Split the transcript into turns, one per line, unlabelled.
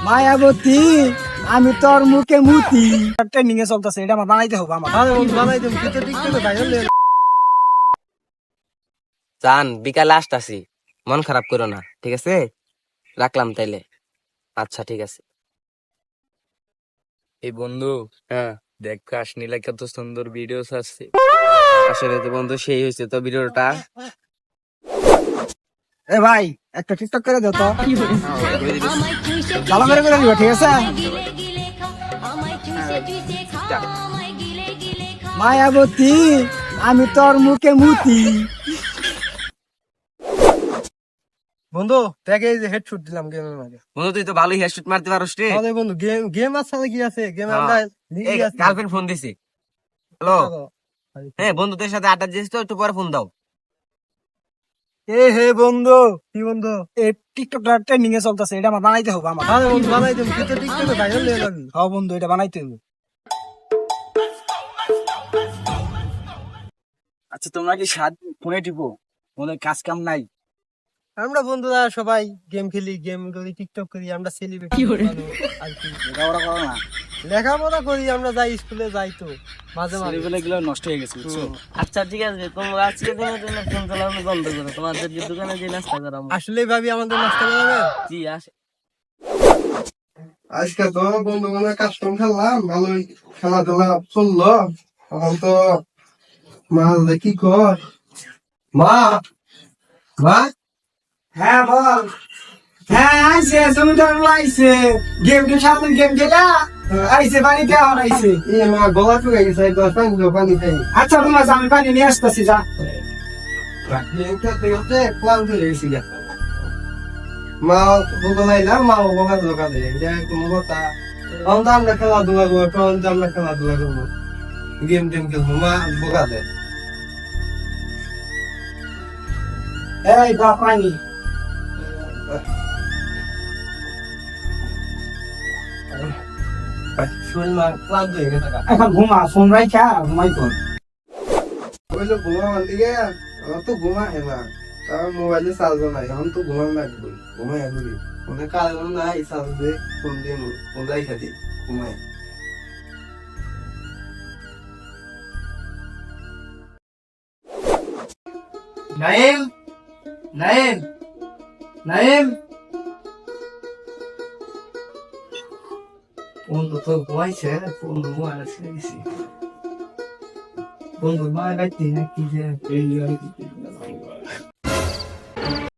মায়াবতী আমি তোর মুখে মুতি ট্রেনিং এ চলতেছে, এটা আমার বানাইতে হবে। আমার বানাই দেব কিন্তু টিকটকে ভাইরাল হয়ে
চান বিকালে আসতাছি, মন খারাপ করো না, ঠিক আছে? রাখলাম তাইলে। আচ্ছা ঠিক আছে।
এই বন্ধু,
হ্যাঁ
দেখ কাশনীলা কত সুন্দর ভিডিও আসছে।
আসলে তো বন্ধু সেই হয়েছে তো ভিডিওটা।
এ ভাই একটা টিকটক করে দাও তো, ভালো করে দিবা, ঠিক আছে? মায়াবতী আমি তোর মুখে মুতি। বন্ধু দেখে এই যে হেডশট দিলাম গেমের মাঝে।
বন্ধু তুই তো ভালোই হেডশট মারতে পারোস রে।
তাহলে বন্ধু গেম আছে কি আছে? গেম আমরা লিগই আছে।
গার্লফ্রেন্ড ফোন দিছি। হ্যালো, হ্যাঁ বন্ধুদের সাথে আড্ডা দিয়েছি তো, একটু পরে ফোন দাও।
এ হে বন্ধু, কি বন্ধু? এই টিকটকটা ট্রেন্ডিং এ চলতেছে, এটা আমার বানাইতে হবে। আমার বন্ধু বানাই দেব কিন্তু টিকটকে ভাইরাল হয়ে যাবে। হ্যাঁ বন্ধু, এটা বানাইতে হবে। আচ্ছা তোমরা কি সাত ফোনে টিপো? তোমাদের কাজ কাম নাই? আমরা বন্ধুরা সবাই গেম খেলি, গেম করি, টিকটক করি, আমরা সেলিব্রিটি আর কি। লেখাপড়া করো না? লেখাপড়া করি, আমরা যাই স্কুলে যাই তো মাঝে মাঝে। ছেলেগুলো নষ্ট হয়ে গেছে বুঝছো?
আচ্ছা ঠিক আছে, তোমরা আজকে দিনের জন্য ফোন চালানো বন্ধ করো, তোমাদের যে দোকানে যে নাস্তা করাবো।
আসলে ভাবি আমাদের নাস্তা করাবে?
জি আসে।
আজকে তো বন্ধু মানে কাস্টম খেললাম, ভালোই খেলাধুলা চললো। এখন তো মাছ দেখি কর মা মা
হ্যাঁ বল। হ্যাঁ আইছে, জমিদার আইছে। গেম কে সামনে গেম খেলা আইছে, পানি দেওয়া আইছে।
এ মা গলা চুকে গেছে, একবার পানি খাই।
আচ্ছা তোমার আমি পানি নিয়ে আসতেছি, যা।
গেম খেলতে খেলতে ক্লান্ত হয়ে গেছি গা। মা বলাইলাম, মা বকা দোকানে কোনো কথা। এখন তো আমরা খেলাধুলা করবো, তখন তো আমরা খেলাধুলা করবো, গেম টেম খেলবো, মা বোকা দেয়।
এই বা পানি।
শরীর মা ক্লান্ত হয়ে গেছে।
এখন ঘুমা, ফোন রাখা ঘুমাই কর।
ওই যে ঘুমাবার দিকে আমার তো ঘুমা না, কারণ মোবাইলে চার্জও নাই। এখন তো ঘুমান লাগবে, ঘুমাই আসবি মনে কারণ নাই, চার্জ দিয়ে ফোন দিয়ে ফোন রাইখা দিই, ঘুমাই।
নাইম, নাইম, নাইম। বন্ধু তো ঘুমাইছে, বন্ধু ঘুমাইছে। বন্ধু মা গাইতে নাকি যে এই আর কি।